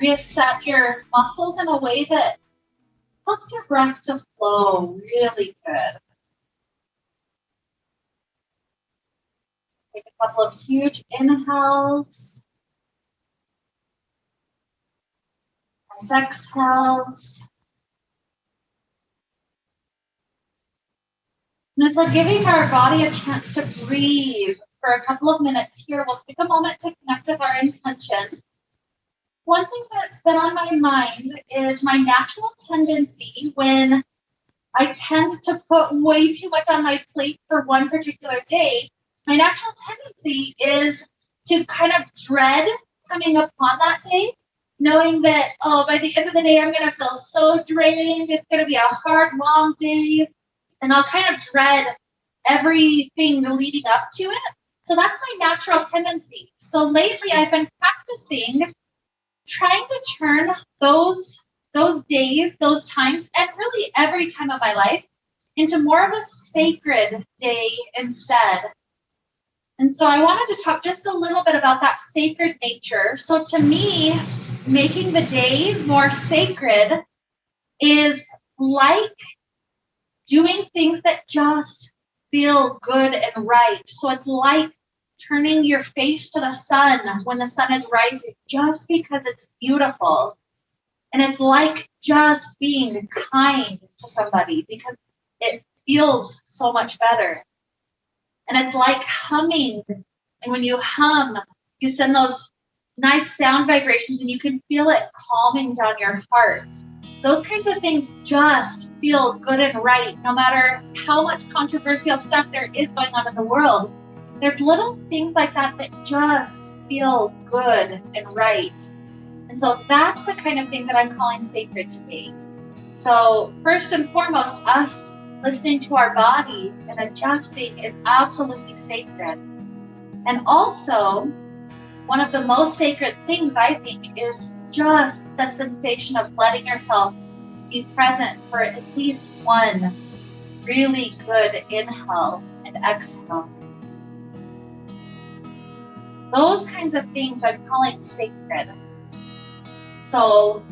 reset your muscles in a way that helps your breath to flow really good. Take a couple of huge inhales. Nice exhales. And as we're giving our body a chance to breathe for a couple of minutes here, we'll take a moment to connect with our intention. One thing that's been on my mind is my natural tendency when I tend to put way too much on my plate for one particular day. My natural tendency is to kind of dread coming upon that day, knowing that, oh, by the end of the day, I'm going to feel so drained. It's going to be a hard, long day. And I'll kind of dread everything leading up to it. So that's my natural tendency. So lately I've been practicing trying to turn those days, those times, and really every time of my life into more of a sacred day instead. And so I wanted to talk just a little bit about that sacred nature. So to me, making the day more sacred is like doing things that just feel good and right. So it's like turning your face to the sun when the sun is rising, just because it's beautiful. And it's like just being kind to somebody because it feels so much better. And it's like humming. And when you hum, you send those nice sound vibrations and you can feel it calming down your heart. Those kinds of things just feel good and right, no matter how much controversial stuff there is going on in the world. There's little things like that that just feel good and right. And so that's the kind of thing that I'm calling sacred today. So first and foremost, us listening to our body and adjusting is absolutely sacred. And also, one of the most sacred things, I think, is just the sensation of letting yourself be present for at least one really good inhale and exhale. Those kinds of things I'm calling sacred. So,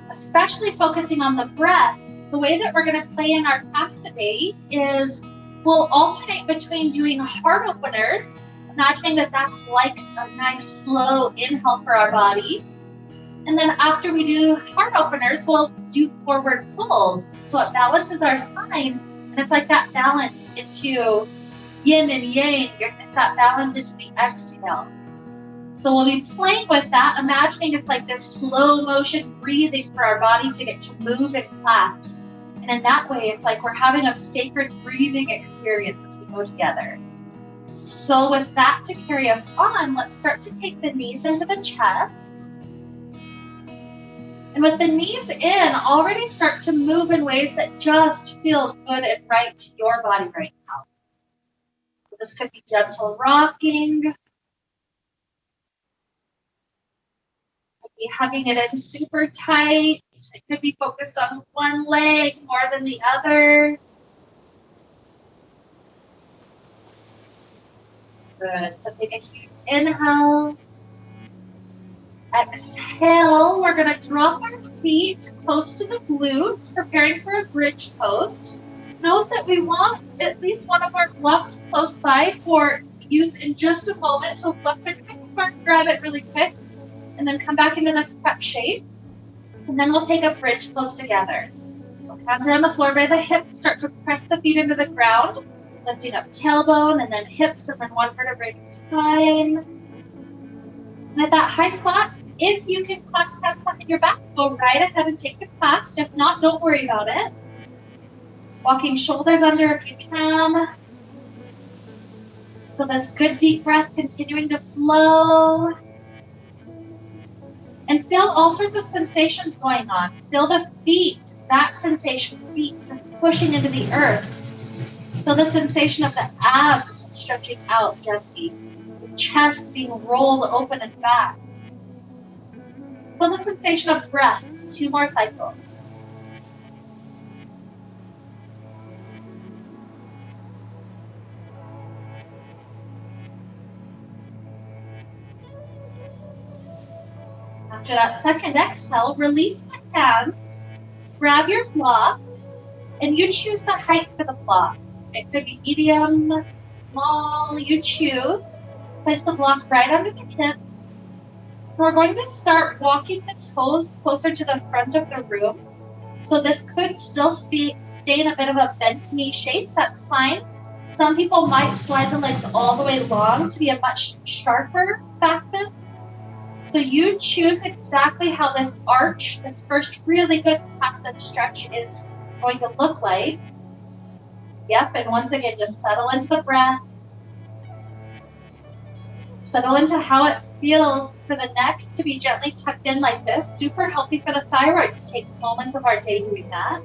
especially focusing on the breath, the way that we're going to play in our class today is we'll alternate between doing heart openers, imagining that that's like a nice slow inhale for our body. And then after we do heart openers, we'll do forward pulls. So it balances our spine, and it's like that balance into yin and yang, and that balance into the exhale. So we'll be playing with that, imagining it's like this slow motion breathing for our body to get to move in class. And in that way, it's like we're having a sacred breathing experience as we go together. So with that to carry us on, let's start to take the knees into the chest. And with the knees in, already start to move in ways that just feel good and right to your body right now. So this could be gentle rocking. Could be hugging it in super tight. It could be focused on one leg more than the other. Good. So take a huge inhale. Exhale, we're going to drop our feet close to the glutes, preparing for a bridge pose. Note that we want at least one of our blocks close by for use in just a moment. So flex our kind, grab it really quick, and then come back into this prep shape. And then we'll take a bridge pose together. So hands are on the floor by the hips, start to press the feet into the ground, lifting up tailbone and then hips and then one vertebrae at a time. And at that high spot, if you can clasp hands behind your back, go right ahead and take the clasp. If not, don't worry about it. Walking shoulders under if you can. Feel this good deep breath continuing to flow. And feel all sorts of sensations going on. Feel the feet, that sensation, feet just pushing into the earth. Feel the sensation of the abs stretching out gently. The chest being rolled open and back. Feel the sensation of breath. 2 more cycles. After that second exhale, release the hands, grab your block, and you choose the height for the block. It could be medium, small, you choose. Place the block right under the hips. We're going to start walking the toes closer to the front of the room. So this could still stay in a bit of a bent knee shape, that's fine. Some people might slide the legs all the way long to be a much sharper back bend. So you choose exactly how this arch, this first really good passive stretch is going to look like. Yep, and once again, just settle into the breath. Settle into how it feels for the neck to be gently tucked in like this. Super healthy for the thyroid to take moments of our day doing that.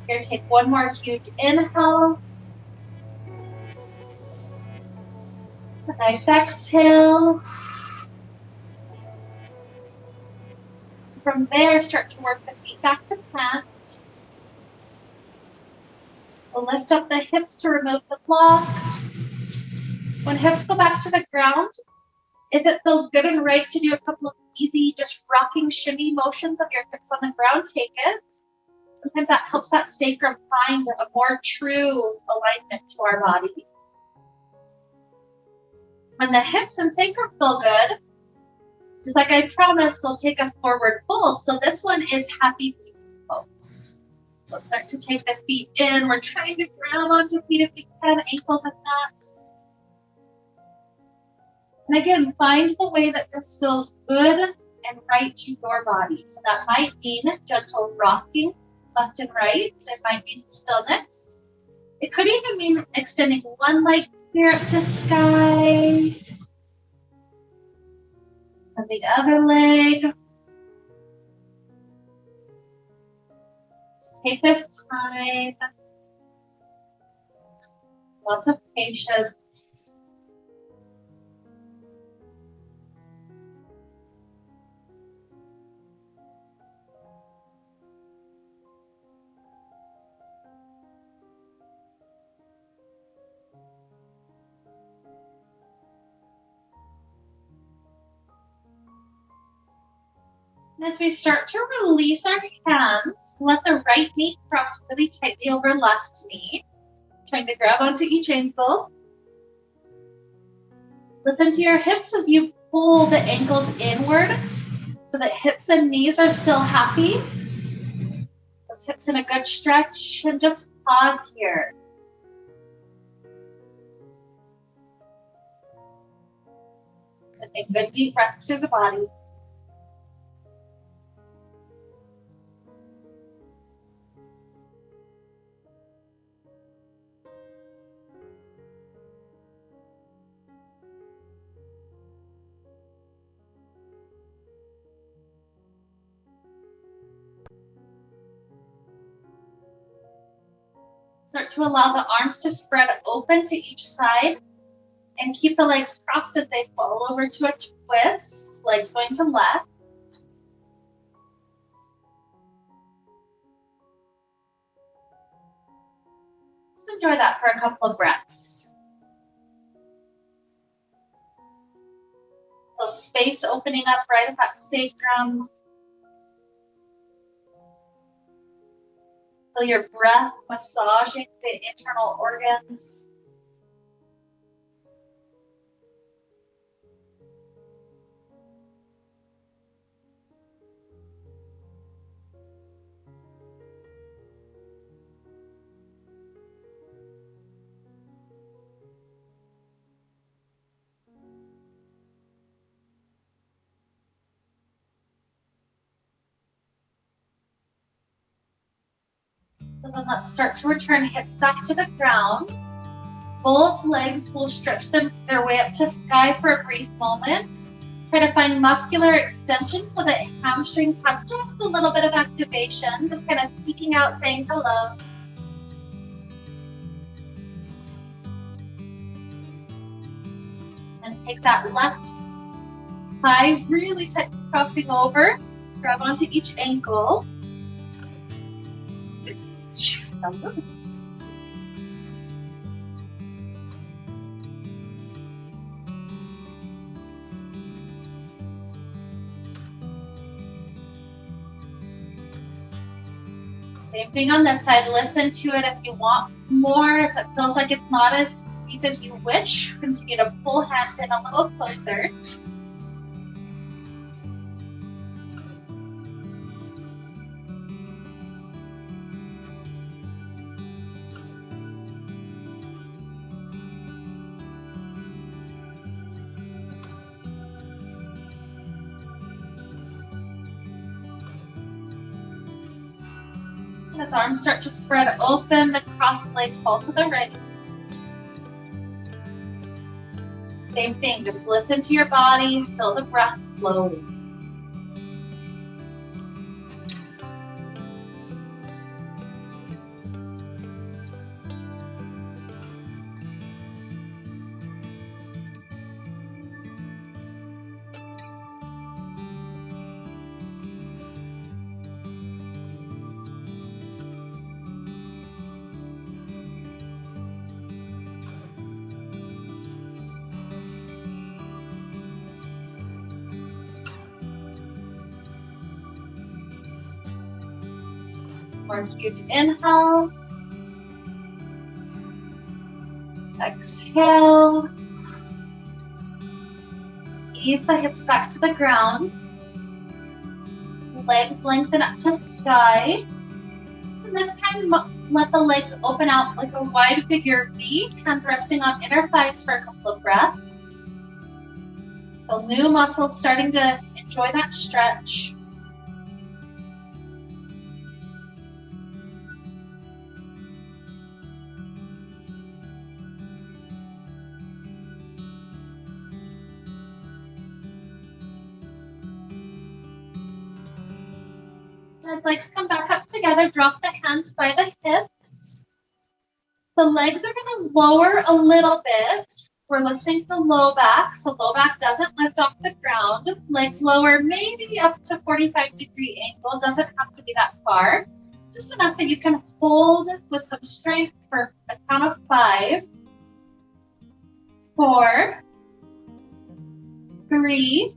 Here, take one more huge inhale. A nice exhale. From there, start to work the feet back to plant. We'll lift up the hips to remove the block. When hips go back to the ground, if it feels good and right to do a couple of easy, just rocking shimmy motions of your hips on the ground, take it. Sometimes that helps that sacrum find a more true alignment to our body. When the hips and sacrum feel good, just like I promised, we'll take a forward fold. So this one is happy feet folds. So start to take the feet in. We're trying to grab onto feet if we can, ankles if not. And again, find the way that this feels good and right to your body. So that might mean gentle rocking left and right. It might mean stillness. It could even mean extending one leg here up to sky. And the other leg. Just take this time. Lots of patience. As we start to release our hands, let the right knee cross really tightly over left knee. Trying to grab onto each ankle. Listen to your hips as you pull the ankles inward so that hips and knees are still happy. Those hips in a good stretch, and just pause here. So take good deep breaths through the body. Start to allow the arms to spread open to each side and keep the legs crossed as they fall over to a twist, legs going to left. Just enjoy that for a couple of breaths. So space opening up right at that sacrum. Feel your breath massaging the internal organs. So then let's start to return hips back to the ground. Both legs will stretch their way up to sky for a brief moment. Try to find muscular extension so that hamstrings have just a little bit of activation, just kind of peeking out, saying hello. And take that left thigh really crossing over, grab onto each ankle. Same thing on this side. Listen to it if you want more. If it feels like it's not as deep as you wish, continue to pull hands in a little closer. As arms start to spread open, the crossed legs fall to the right. Same thing, just listen to your body, feel the breath flowing. One huge inhale. Exhale. Ease the hips back to the ground. Legs lengthen up to sky. And this time, let the legs open out like a wide figure V, hands resting on inner thighs for a couple of breaths. So new muscles starting to enjoy that stretch. As legs come back up together, drop the hands by the hips. The legs are going to lower a little bit. We're listening to the low back, so low back doesn't lift off the ground. Legs lower maybe up to 45-degree angle. Doesn't have to be that far. Just enough that you can hold with some strength for a count of 5, 4, 3,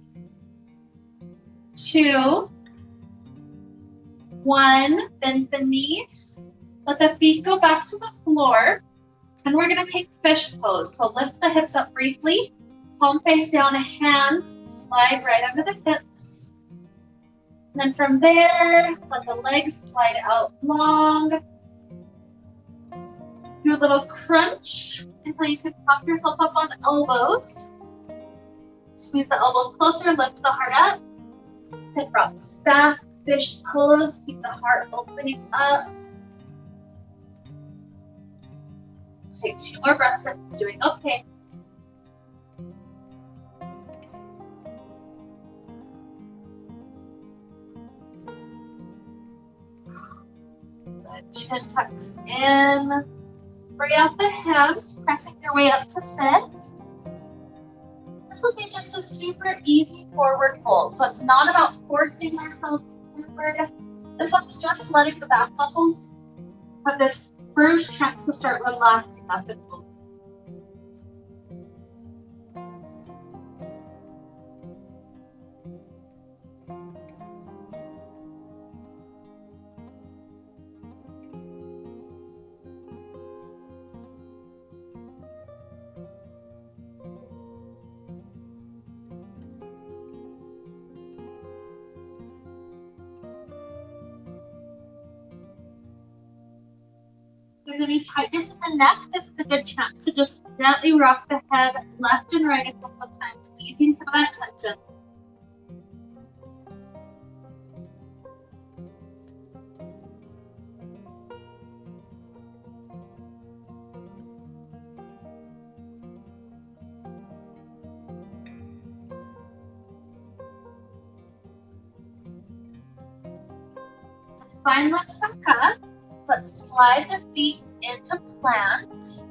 2, 1, bend the knees, let the feet go back to the floor, and we're gonna take fish pose. So lift the hips up briefly, palm face down, hands slide right under the hips. And then from there, let the legs slide out long. Do a little crunch until you can pop yourself up on elbows. Squeeze the elbows closer, lift the heart up. Hip rocks back. Fish pose, keep the heart opening up. Take 2 more breaths and it's doing okay. Good. Chin tucks in. Bring out the hands, pressing your way up to sit. This will be just a super easy forward fold. So it's not about forcing ourselves forward. This one's just letting the back muscles have this first chance to start relaxing up and moving. If there's any tightness in the neck, this is a good chance to just gently rock the head left and right a couple of times, easing some of that tension. Spine lifts back up. Let's slide the feet into plant.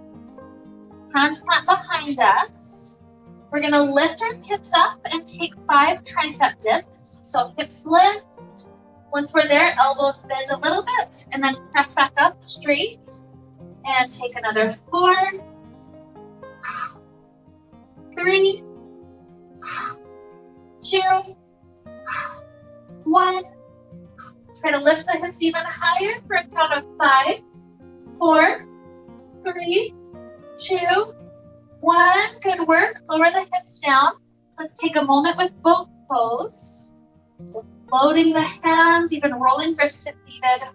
Hands plant behind us. We're gonna lift our hips up and take 5 tricep dips. So hips lift. Once we're there, elbows bend a little bit and then press back up straight. And take another 4, 3, 2, 1. Try to lift the hips even higher for a count of 5, 4, 3, 2, 1. Good work. Lower the hips down. Let's take a moment with boat pose. So floating the hands, even rolling wrists if needed.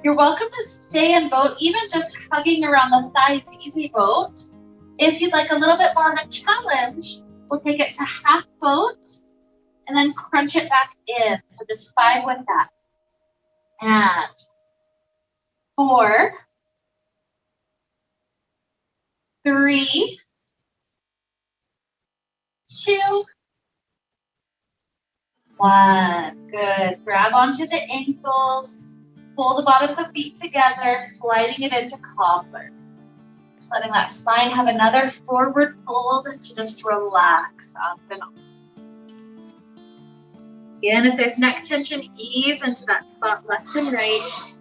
You're welcome to stay in boat, even just hugging around the thighs, easy boat. If you'd like a little bit more of a challenge, we'll take it to half boat and then crunch it back in. So just 5 with that. And 4, 3, 2, 1. Good. Grab onto the ankles. Pull the bottoms of feet together, sliding it into cobbler. Just letting that spine have another forward fold to just relax up and on. Again, if there's neck tension, ease into that spot left and right.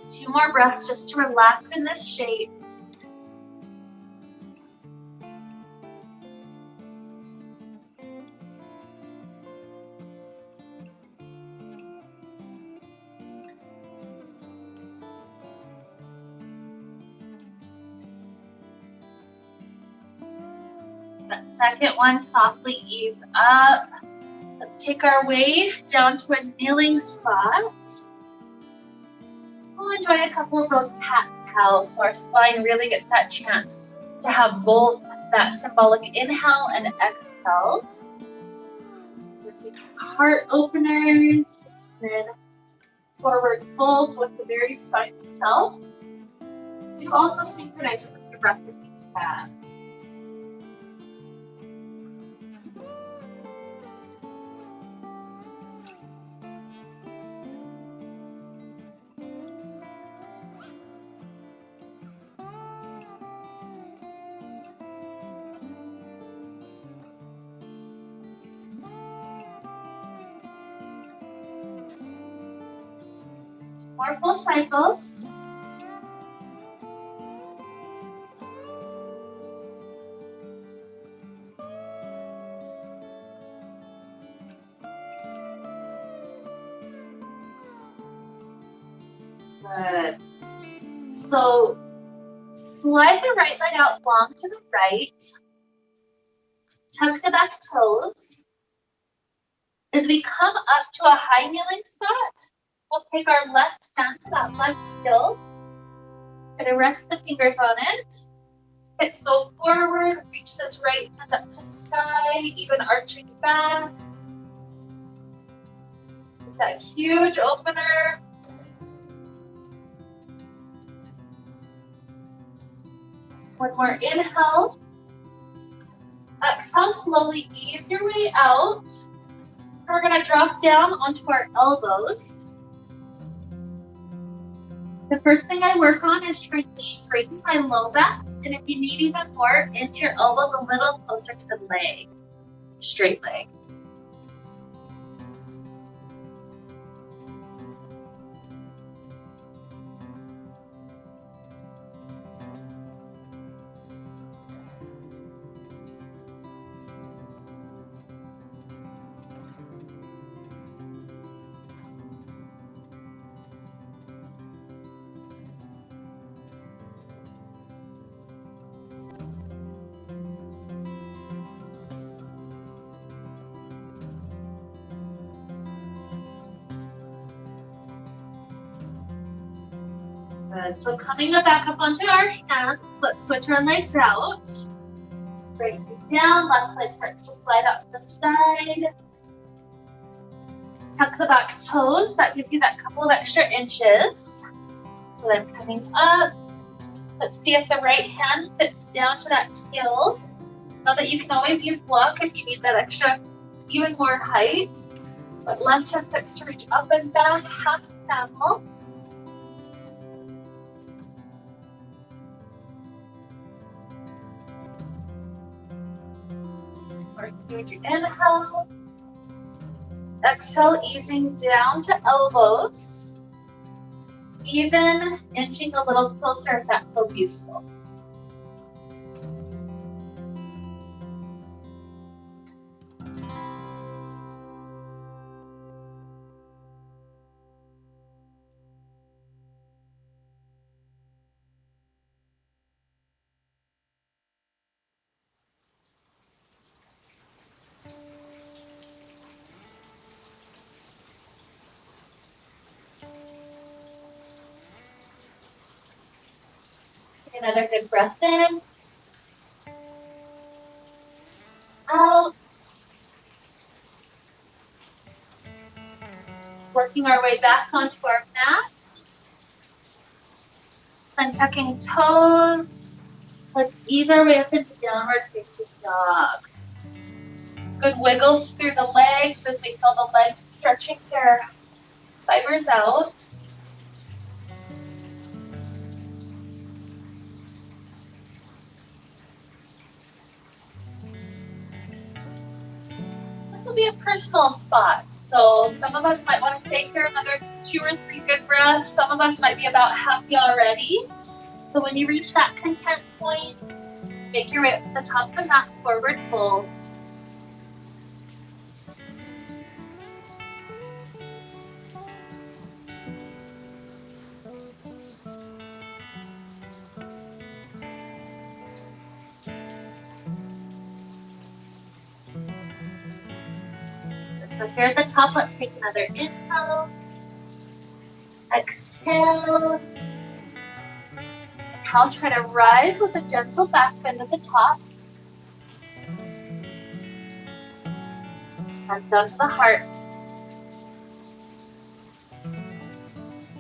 Two more breaths just to relax in this shape. That second one, softly ease up. Let's take our way down to a kneeling spot. We'll enjoy a couple of those cat-cows so our spine really gets that chance to have both that symbolic inhale and exhale. We'll take heart openers, then forward folds with the very spine itself. Do also synchronize with your breath if you can. More full cycles. Good. So slide the right leg out long to the right. Tuck the back toes. As we come up to a high kneeling spot, we'll take our left hand to that left heel. Try to rest the fingers on it. Hips go forward, reach this right hand up to sky, even arching back. That huge opener. One more inhale. Exhale, slowly ease your way out. We're gonna drop down onto our elbows. The first thing I work on is trying to straighten my low back, and if you need even more, inch your elbows a little closer to the leg, straight leg. Good. So coming back up onto our hands, let's switch our legs out. Right leg down, left leg starts to slide out to the side. Tuck the back toes, that gives you that couple of extra inches. So then coming up, let's see if the right hand fits down to that heel. Know that you can always use block if you need that extra, even more height. But left hand starts to reach up and back, half camel. Or huge inhale. Exhale, easing down to elbows. Even inching a little closer if that feels useful. Another good breath in. Out. Working our way back onto our mat. Then tucking toes. Let's ease our way up into downward facing dog. Good wiggles through the legs as we feel the legs stretching their fibers out. This will be a personal spot. So some of us might want to stay here another 2 or 3 good breaths. Some of us might be about happy already. So when you reach that content point, make your way up to the top of the mat, forward fold. So here at the top, let's take another inhale. Exhale. Inhale, try to rise with a gentle back bend at the top. Hands down to the heart.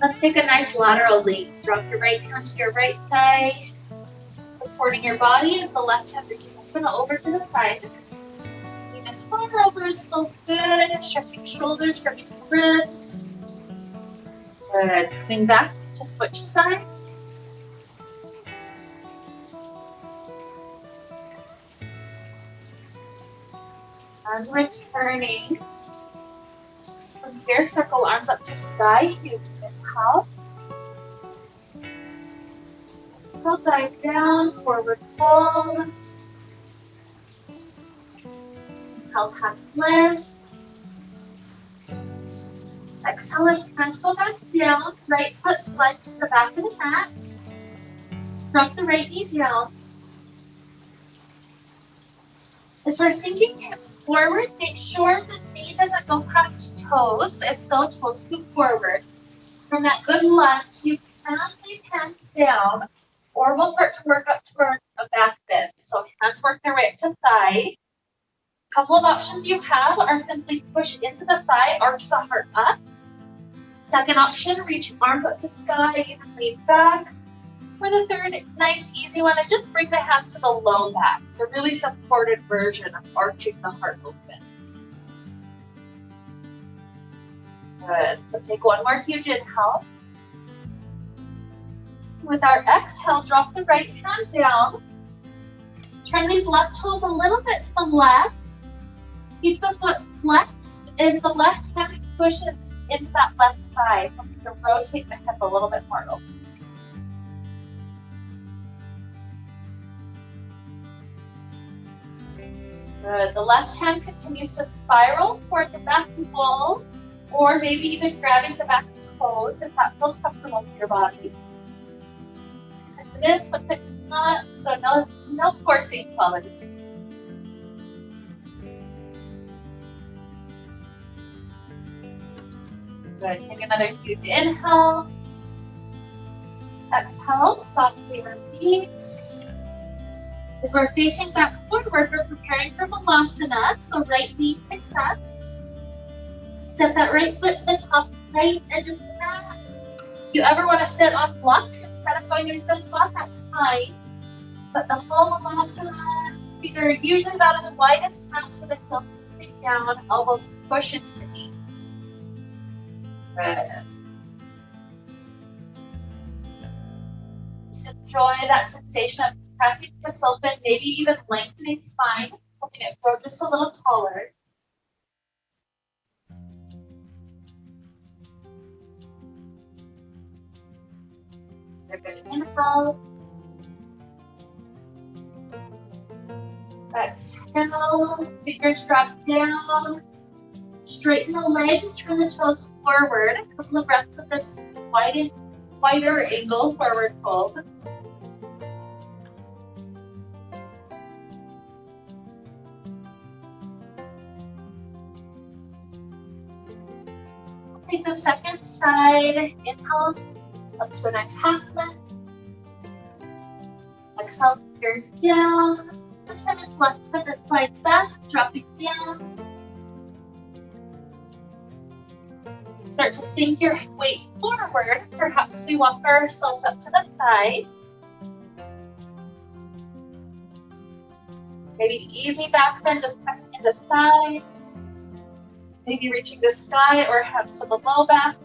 Let's take a nice lateral lean. Drop your right hand to your right thigh, supporting your body as the left hand reaches up and over to the side. As far over as feels good. Stretching shoulders, stretching ribs. Good. Coming back to switch sides. And returning. From here, circle arms up to sky. Huge inhale. Exhale, dive down, forward fold. Inhale, half lift. Exhale as hands go back down. Right foot slides to the back of the mat. Drop the right knee down. As we're sinking hips forward, make sure the knee doesn't go past toes. If so, toes scoop forward. From that good lunge, you can leave hands down, or we'll start to work up toward a back bend. So hands work their way up to thigh. Couple of options you have are simply push into the thigh, arch the heart up. Second option, reach arms up to sky, even lean back. Or the third, nice, easy one is just bring the hands to the low back. It's a really supported version of arching the heart open. Good. So take one more huge inhale. With our exhale, drop the right hand down. Turn these left toes a little bit to the left. Keep the foot flexed as the left hand pushes into that left thigh. I'm going to rotate the hip a little bit more open. Good. The left hand continues to spiral toward the back wall, or maybe even grabbing the back toes if that feels comfortable with your body. If it is, sometimes it's not, so no forcing quality. Good. Take another huge inhale. Exhale, softly release. As we're facing back forward, we're preparing for Malasana. So right knee picks up. Step that right foot to the top right edge of the mat. If you ever want to sit on blocks instead of going into the squat, that's fine. But the full Malasana, feet are usually about as wide as that, so the heels come down, elbows push into the knees. Good. Just enjoy that sensation of pressing hips open, maybe even lengthening spine, helping it grow just a little taller. Good. Inhale. Exhale. Fingers drop down. Straighten the legs, turn the toes forward. Couple of breaths with this wider angle forward fold. Take the second side. Inhale up to a nice half lift. Exhale, fingers down. This time it's left foot that slides back, dropping down. Start to sink your weight forward. Perhaps we walk ourselves up to the thigh. Maybe easy back bend, just pressing into thigh. Maybe reaching the sky or hands to the low back.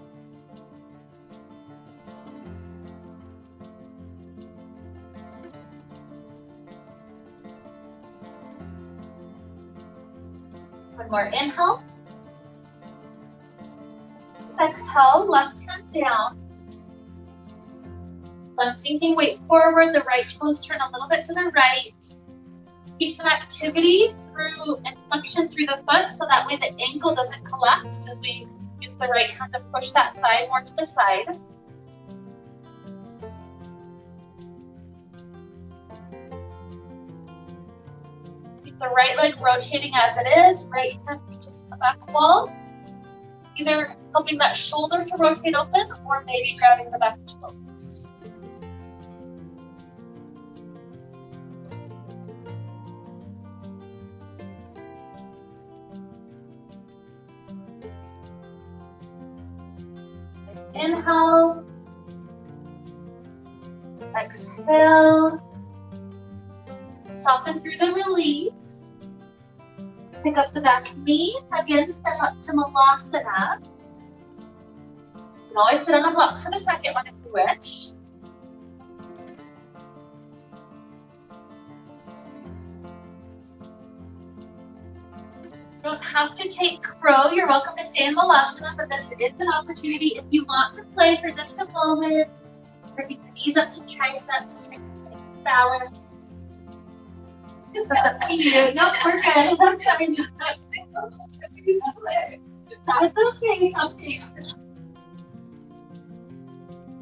One more inhale. Exhale, left hand down. I'm sinking weight forward, the right toes turn a little bit to the right. Keep some activity through inflection through the foot so that way the ankle doesn't collapse as we use the right hand to push that thigh more to the side. Keep the right leg rotating as it is, right hand reaches the back wall. Either helping that shoulder to rotate open or maybe grabbing the back toes. Inhale. Exhale. Soften through the release. Pick up the back knee. Again, step up to Malasana. You can always sit on a block for the second one if you wish. You don't have to take crow. You're welcome to stay in Malasana, but this is an opportunity if you want to play for just a moment. Bring the knees up to triceps, balance. That's up to you. No, we're good. That's fine. That's okay, something.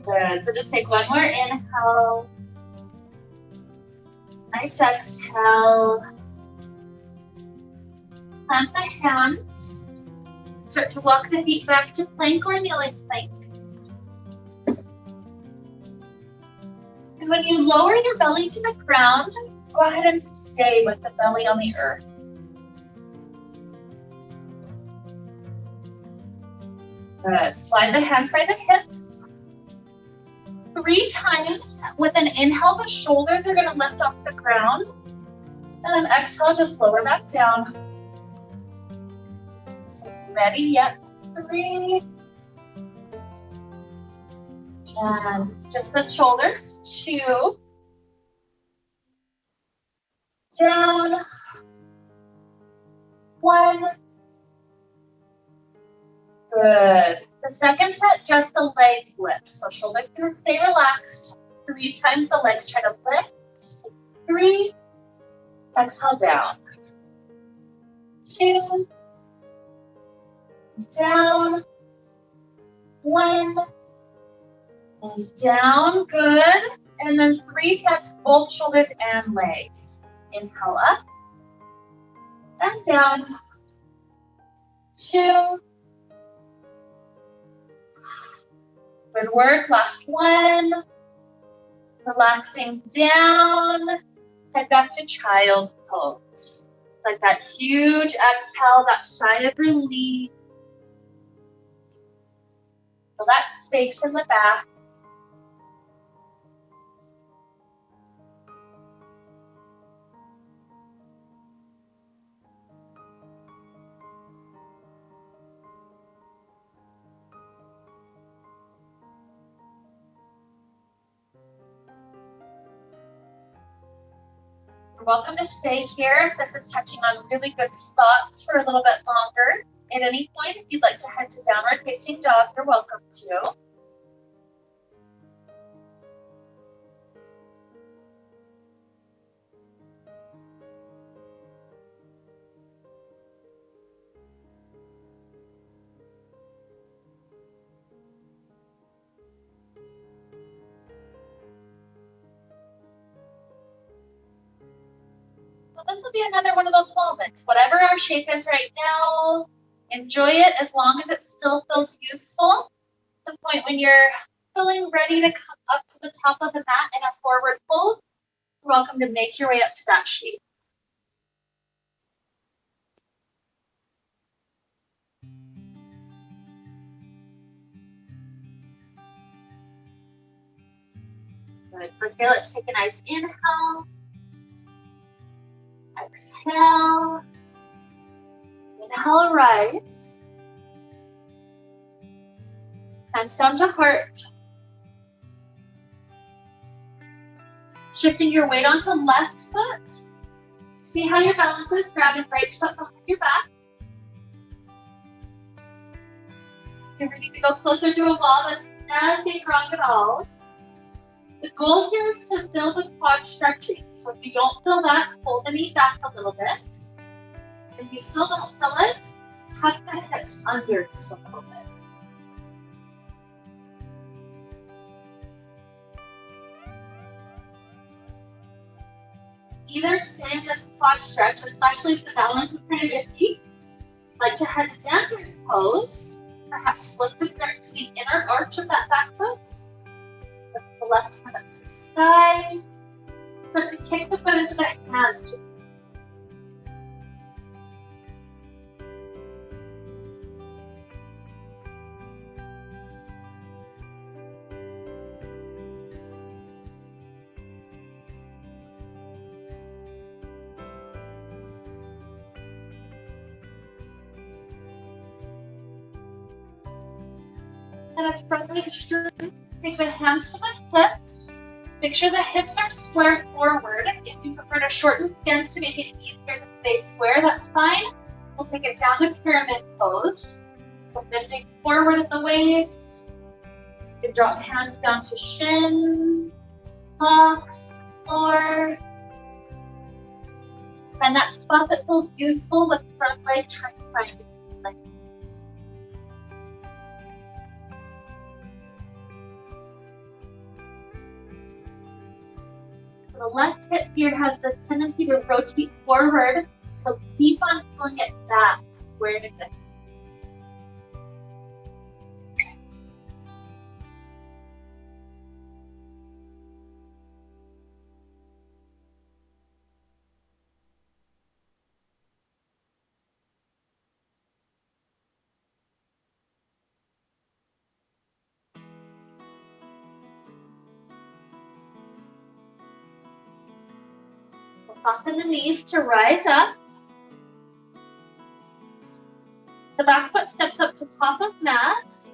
Good. So just take one more inhale. Nice exhale. Plant the hands. Start to walk the feet back to plank or kneeling plank. And when you lower your belly to the ground, go ahead and stay with the belly on the earth. Good. Slide the hands by the hips. 3 times. With an inhale, the shoulders are going to lift off the ground. And then exhale, just lower back down. So ready? Yep. 3. And just the shoulders. 2. Down. 1. Good. The second set, just the legs lift. So shoulders gonna stay relaxed. 3 times the legs try to lift. 3. Exhale down. 2. Down. 1. And down. Good. And then 3 sets, both shoulders and legs. Inhale up. And down. 2. Good work. Last 1. Relaxing down, head back to child's pose. It's like that huge exhale, that sigh of relief. Feel that space in the back. You're welcome to stay here if this is touching on really good spots for a little bit longer. At any point, if you'd like to head to downward facing dog, you're welcome to. Well, this will be another one of those moments. Whatever our shape is right now, enjoy it as long as it still feels useful. At the point when you're feeling ready to come up to the top of the mat in a forward fold, you're welcome to make your way up to that shape. Good. So here, let's take a nice inhale. Exhale. Inhale, rise. Hands down to heart. Shifting your weight onto left foot. See how your balance is. Grabbing right foot behind your back. If you ever need to go closer to a wall, that's nothing wrong at all. The goal here is to feel the quad stretching. So if you don't feel that, pull the knee back a little bit. If you still don't feel it, tuck the hips under just a little bit. Either stay in this quad stretch, especially if the balance is kind of iffy. Like to head to dancer's pose, perhaps flip the grip to the inner arch of that back foot. Lift the left hand up to the sky. Start to kick the foot into the hand. And as friendly extrude, bring the hands to the hips. Make sure the hips are square forward. If you prefer to shorten skins to make it easier to stay square, that's fine. We'll take it down to pyramid pose. So bending forward at the waist. You can drop hands down to shin, blocks, floor. And that spot that feels useful with front leg, try to find it. The left hip here has this tendency to rotate forward, so keep on pulling it back, square to good. Soften the knees to rise up. The back foot steps up to top of mat.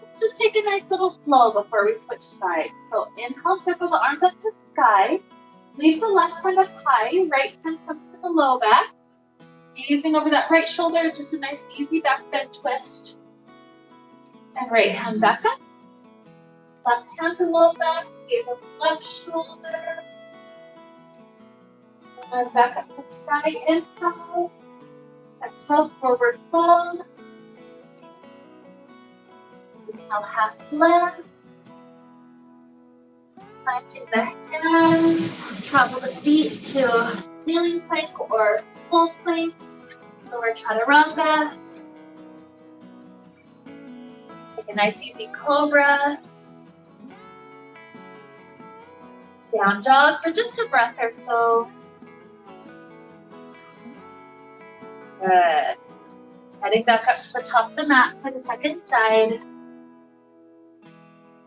Let's just take a nice little flow before we switch sides. So inhale, circle the arms up to sky. Leave the left hand up high. Right hand comes to the low back. Gazing over that right shoulder, just a nice easy back bend twist. And right hand back up. Left hand to low back. Gaze over the left shoulder. And back up to sky, inhale. Exhale, forward fold. Inhale, half blend. Planting the hands. Travel the feet to kneeling plank or full plank. Lower chaturanga. Take a nice easy cobra. Down dog for just a breath or so. Good. Heading back up to the top of the mat for the second side.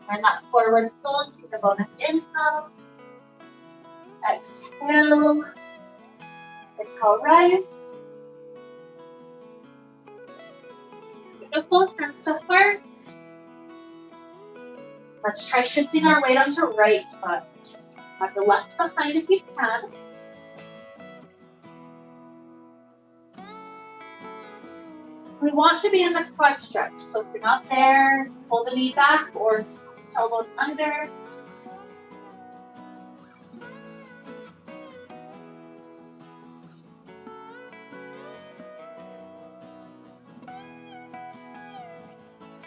And that forward fold, take a bonus inhale. Exhale. Inhale, rise. Beautiful, hands to heart. Let's try shifting our weight onto right foot. Have the left behind if you can. We want to be in the quad stretch, so if you're not there, pull the knee back or elbows under.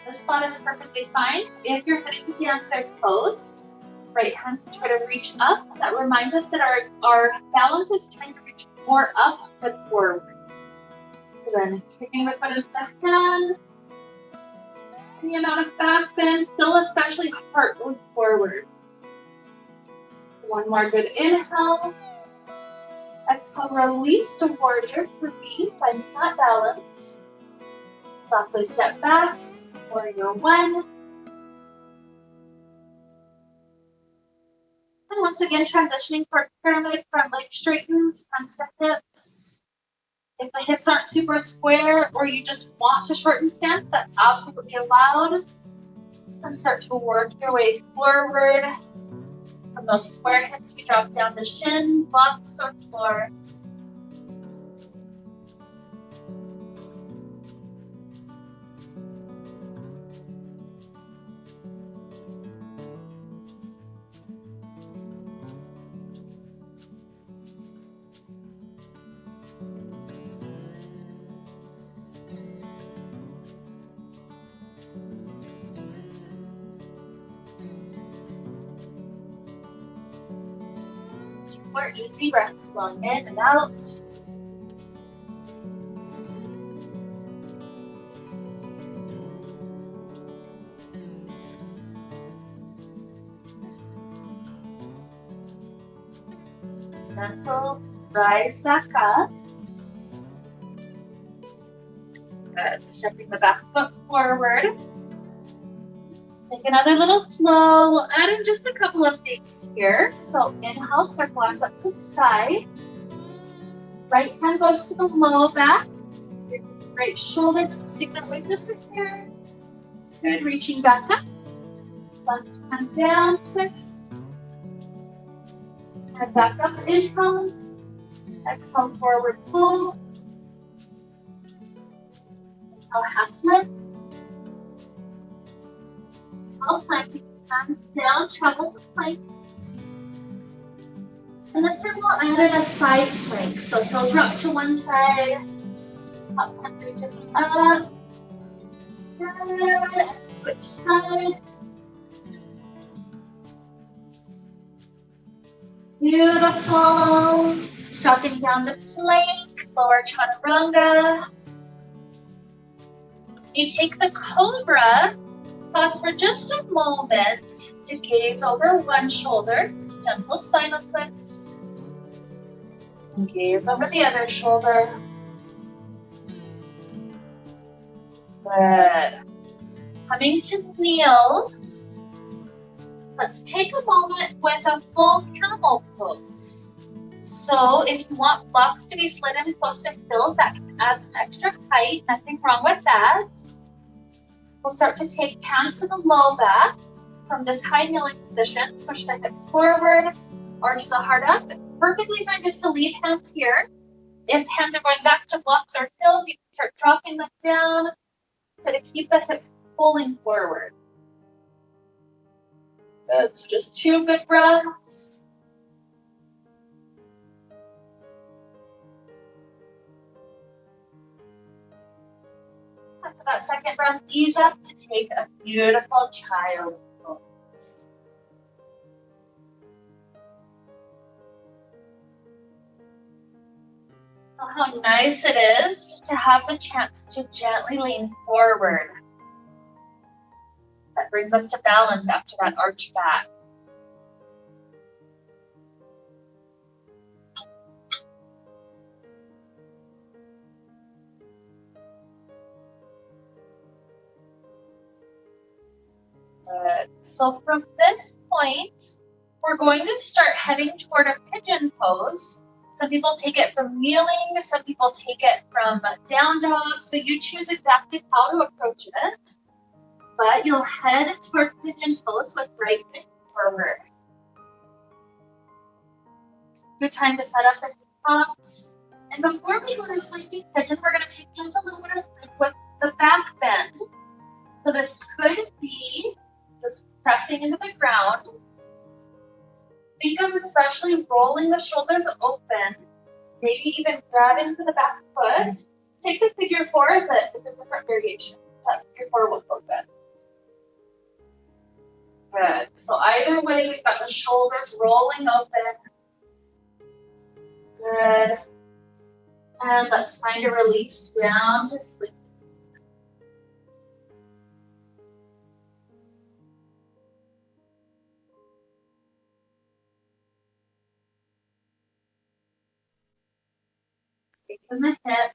This spot is perfectly fine. If you're heading to dancer's pose, right hand try to reach up. That reminds us that our balance is trying to reach more up but forward. So then taking the foot into the hand, the amount of back bend, still especially heart going forward. One more good inhale. Exhale, release to warrior three, finding that balance. Softly step back, warrior one. And once again, transitioning for pyramid, front leg straightens, hands to hips. If the hips aren't super square or you just want to shorten stance, that's absolutely allowed. And start to work your way forward. From those square hips, we drop down the shin, blocks, or floor. More easy breaths flowing in and out. Gentle, rise back up. Good. Stepping the back foot forward. Take another little flow. We'll add in just a couple of things here. So inhale, circle arms up to sky. Right hand goes to the low back. Right shoulder, twisting that way just a hair. Good, reaching back up. Left hand down, twist. And back up, inhale. Exhale, forward fold. Inhale, half lift. Exhale, plank, hands down, travel to plank. And this time we'll add in a side plank. So heels rock to one side. Top hand reaches up. Good. And switch sides. Beautiful. Dropping down to plank, lower chaturanga. You take the cobra. Pause for just a moment to gaze over one shoulder, gentle spinal twist. And gaze over the other shoulder. Good. Coming to kneel. Let's take a moment with a full camel pose. So if you want blocks to be slid in close to heels, that can add some extra height. Nothing wrong with that. We'll start to take hands to the low back. From this high kneeling position, push the hips forward, arch the heart up. Perfectly fine just to leave hands here. If hands are going back to blocks or heels, you can start dropping them down. Try to keep the hips pulling forward. Good, so just 2 good breaths. After that second breath, ease up to take a beautiful child pose. Oh, how nice it is to have a chance to gently lean forward. That brings us to balance after that arch back. Good. So from this point, we're going to start heading toward a pigeon pose. Some people take it from kneeling, some people take it from down dog, so you choose exactly how to approach it. But you'll head toward pigeon pose with right knee forward. Good time to set up the cups. And before we go to sleeping pigeon, we're going to take just a little bit of time with the back bend. So this could be just pressing into the ground. Think of especially rolling the shoulders open, maybe even grabbing for the back foot. Take the figure four as a different variation. That figure four will go good. Good. So either way, we've got the shoulders rolling open. Good. And let's find a release down to sleep. In the hip.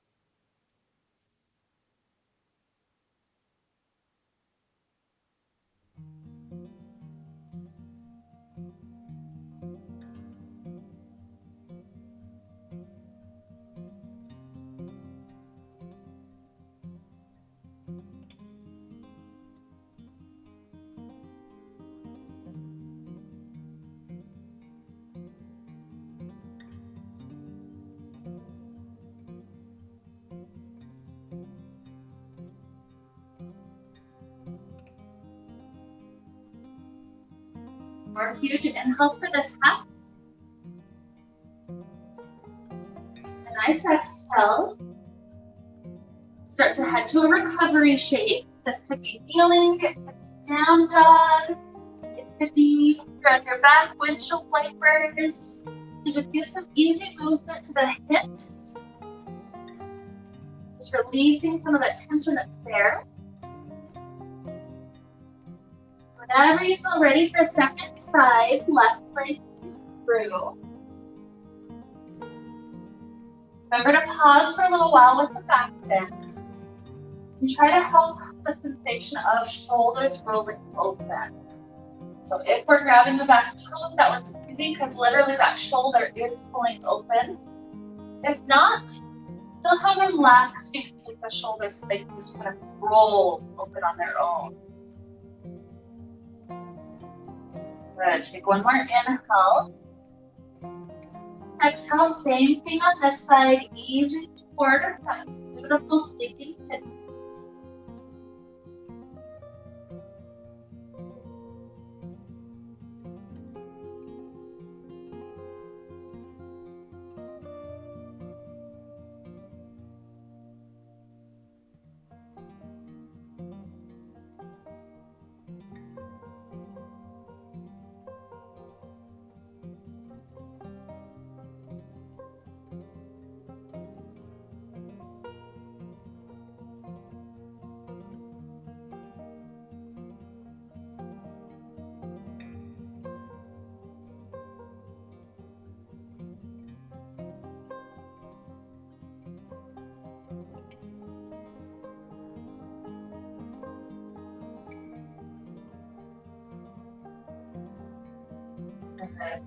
More huge inhale for this half. A nice exhale. Start to head to a recovery shape. This could be kneeling, it could be down dog, it could be you're on your back, windshield wipers. So just give some easy movement to the hips. Just releasing some of that tension that's there. Whenever you feel ready for second side, left leg is through. Remember to pause for a little while with the back bend. And try to help the sensation of shoulders rolling open. So if we're grabbing the back toes, that one's easy because literally that shoulder is pulling open. If not, feel how relaxed you can take the shoulders so they can just kind of roll open on their own. Good. Take one more inhale. Exhale, same thing on this side. Easy toward that beautiful sleeping pigeon.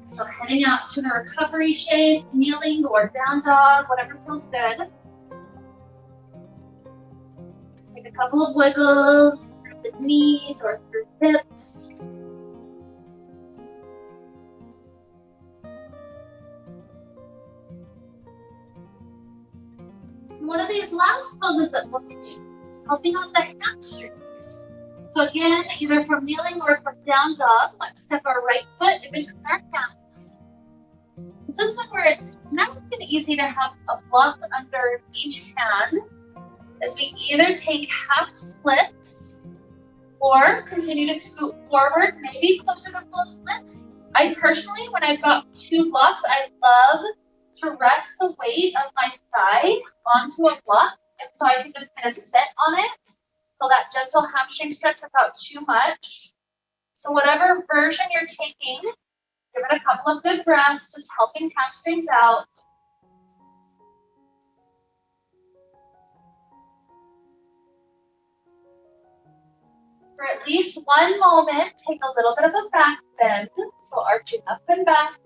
So heading out to the recovery shape, kneeling or down dog, whatever feels good. Take a couple of wiggles through the knees or through hips. One of these last poses that we'll take is helping on the hamstrings. So again, either from kneeling or from down dog, let's step our right foot in between our hands. This is one where it's nice and easy to have a block under each hand as we either take half splits or continue to scoot forward, maybe closer to full splits. I personally, when I've got two blocks, I love to rest the weight of my thigh onto a block, and so I can just kind of sit on it. So that gentle hamstring stretch without too much. So whatever version you're taking, give it a couple of good breaths, just helping hamstrings out. For at least one moment, take a little bit of a back bend, so arching up and back.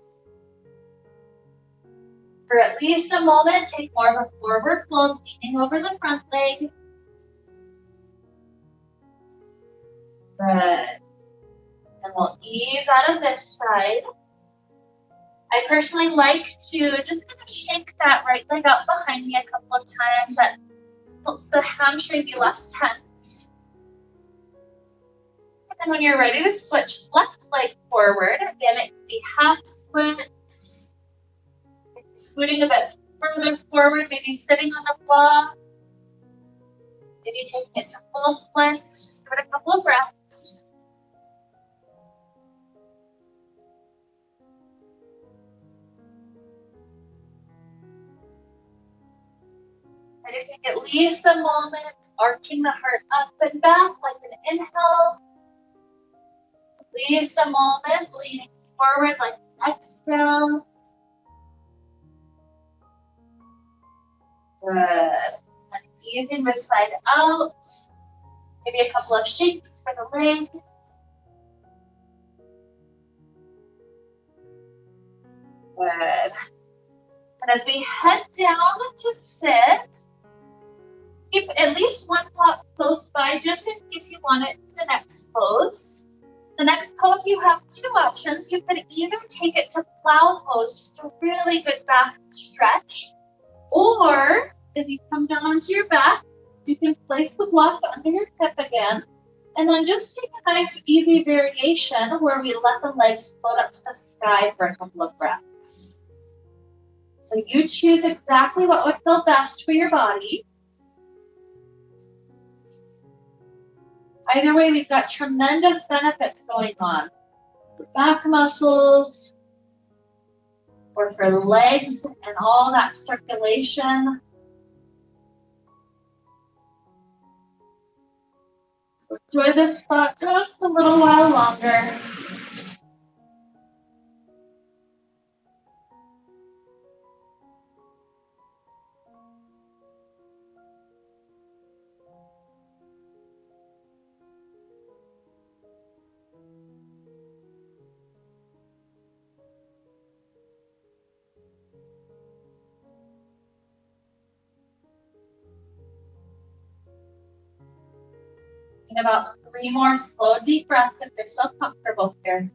For at least a moment, take more of a forward fold, leaning over the front leg. Good. And we'll ease out of this side. I personally like to just kind of shake that right leg out behind me a couple of times. That helps the hamstring be less tense. And then when you're ready to switch, left leg forward. Again, it can be half splits. Scooting a bit further forward, maybe sitting on a block. Maybe taking it to full splits. Just give it a couple of breaths. Try to take at least a moment, arching the heart up and back like an inhale. At least a moment, leaning forward like an exhale. Good. And easing this side out. Maybe a couple of shakes for the leg. Good. And as we head down to sit, keep at least one pot close by just in case you want it in the next pose. The next pose, you have two options. You could either take it to plow pose, just a really good back stretch, or as you come down onto your back, you can place the block under your hip again, and then just take a nice easy variation where we let the legs float up to the sky for a couple of breaths. So you choose exactly what would feel best for your body. Either way, we've got tremendous benefits going on. For back muscles, or for legs and all that circulation. So enjoy this spot just a little while longer. About 3 more slow, deep breaths if you're still comfortable here.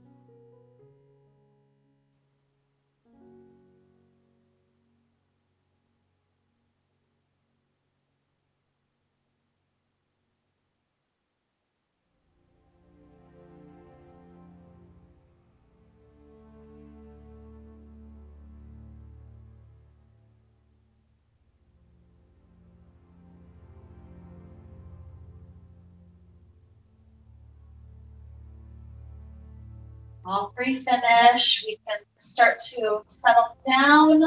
All 3 finish. We can start to settle down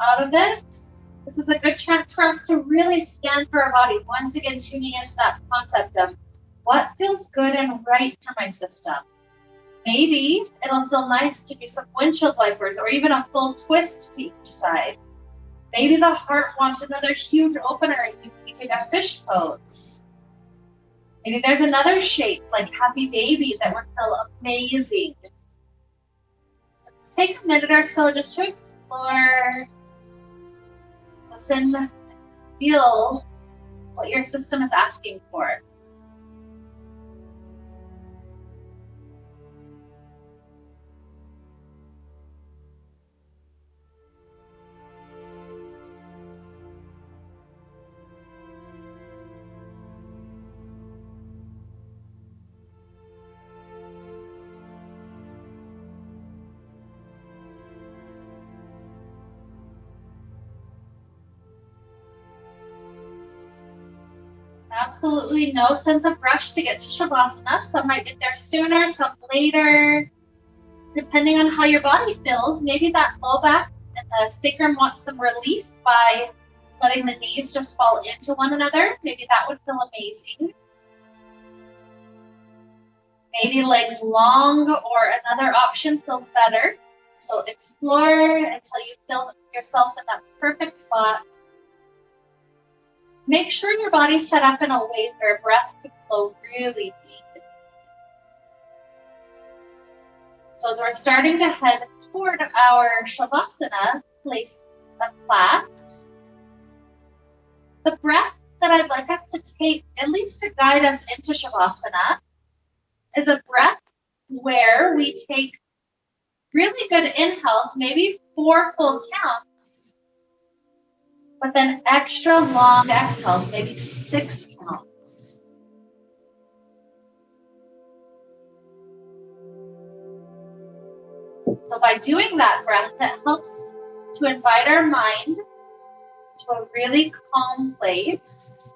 out of it. This is a good chance for us to really scan for our body. Once again, tuning into that concept of what feels good and right for my system. Maybe it'll feel nice to do some windshield wipers or even a full twist to each side. Maybe the heart wants another huge opener and you take a fish pose. Maybe there's another shape like happy baby that would feel amazing. Take a minute or so just to explore, listen, feel what your system is asking for. Absolutely no sense of rush to get to Shavasana. Some might get there sooner, some later. Depending on how your body feels, maybe that low back and the sacrum wants some relief by letting the knees just fall into one another. Maybe that would feel amazing. Maybe legs long or another option feels better. So explore until you feel yourself in that perfect spot. Make sure your body's set up in a way where breath can flow really deep So as we're starting to head toward our Shavasana place of class, the breath that I'd like us to take, at least to guide us into Shavasana, is a breath where we take really good inhales, maybe 4 full counts, but then extra long exhales, maybe 6 counts. So by doing that breath, it helps to invite our mind to a really calm place.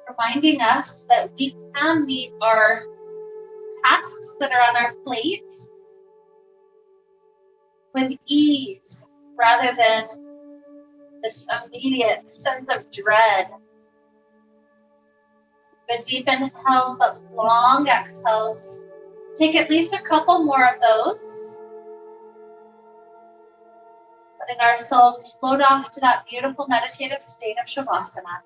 Reminding us that we can meet our tasks that are on our plate with ease rather than this immediate sense of dread. Good deep inhales, but long exhales. Take at least a couple more of those. Letting ourselves float off to that beautiful meditative state of Shavasana.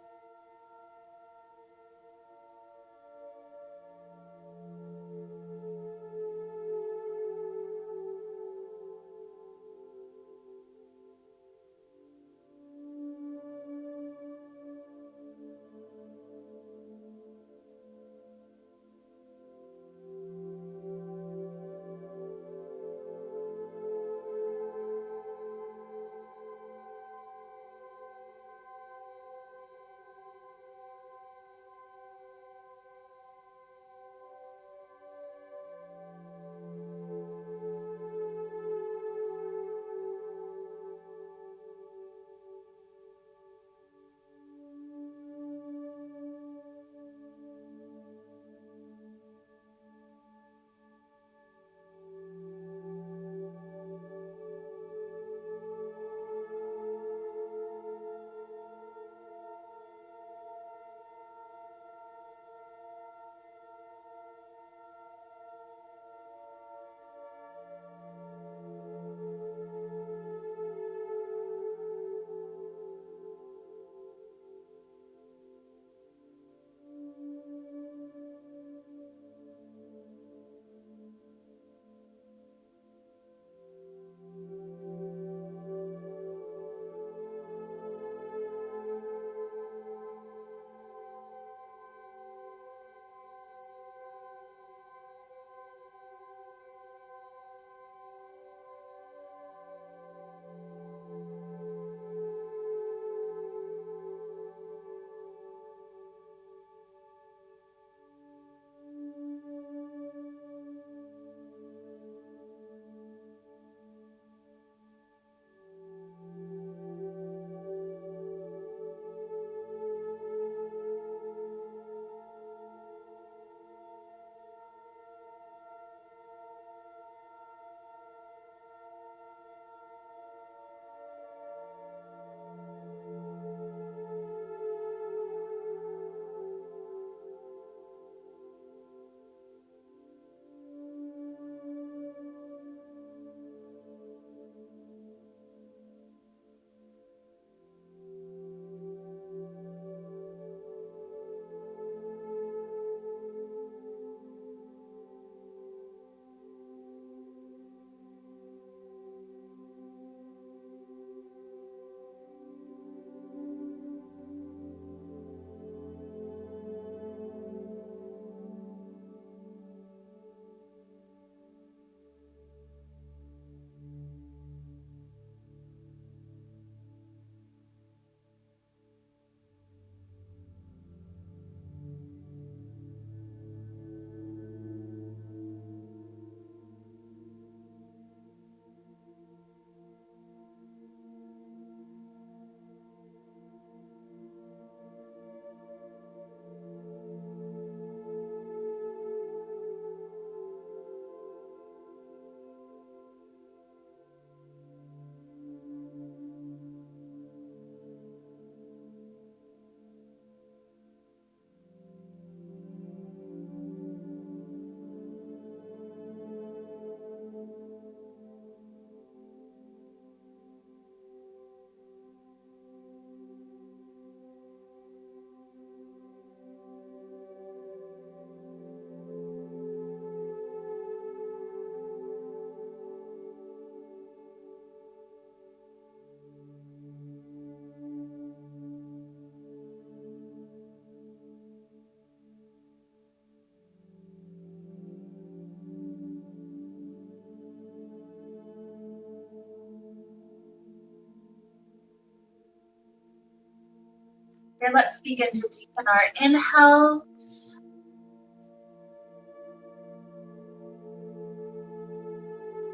Here, let's begin to deepen our inhales.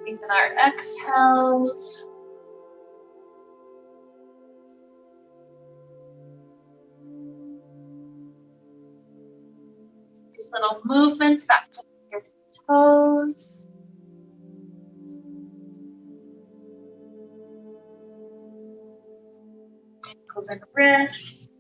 Deepen our exhales. These little movements back to fingers and toes. Ankles and wrists.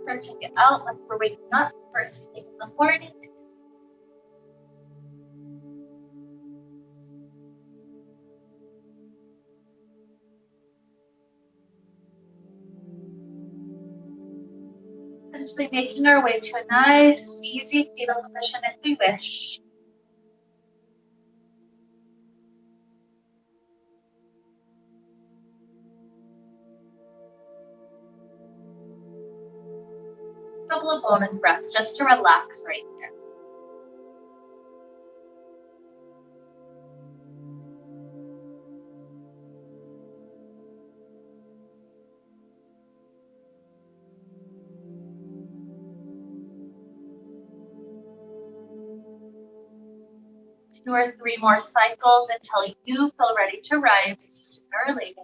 Stretching it out like we're waking up first thing in the morning. Essentially making our way to a nice, easy fetal position if we wish. Couple of bonus breaths just to relax right here. Two or three more cycles until you feel ready to rise sooner or later.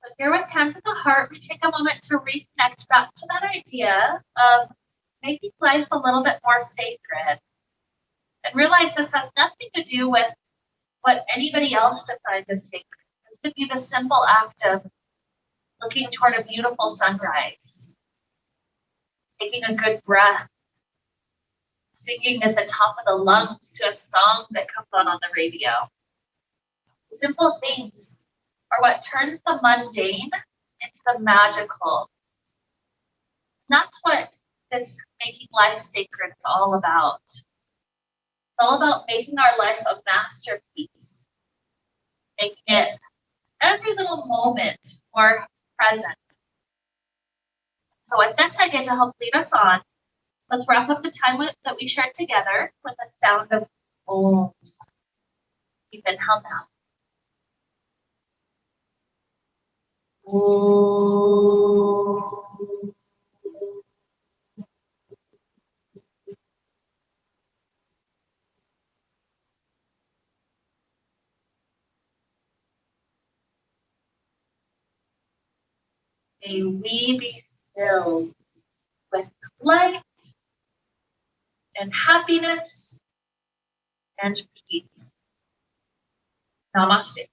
So here with hands at the heart, we take a moment to reconnect back to that idea of making life a little bit more sacred. And realize this has nothing to do with what anybody else defines as sacred. This could be the simple act of looking toward a beautiful sunrise, taking a good breath, singing at the top of the lungs to a song that comes on the radio. Simple things are what turns the mundane into the magical. And that's what this making life sacred is all about. It's all about making our life a masterpiece, making it every little moment more present. So with this, I get to help lead us on. Let's wrap up the time that we shared together with a sound of Om. Deep inhale now. Om. May we be filled with light and happiness and peace. Namaste.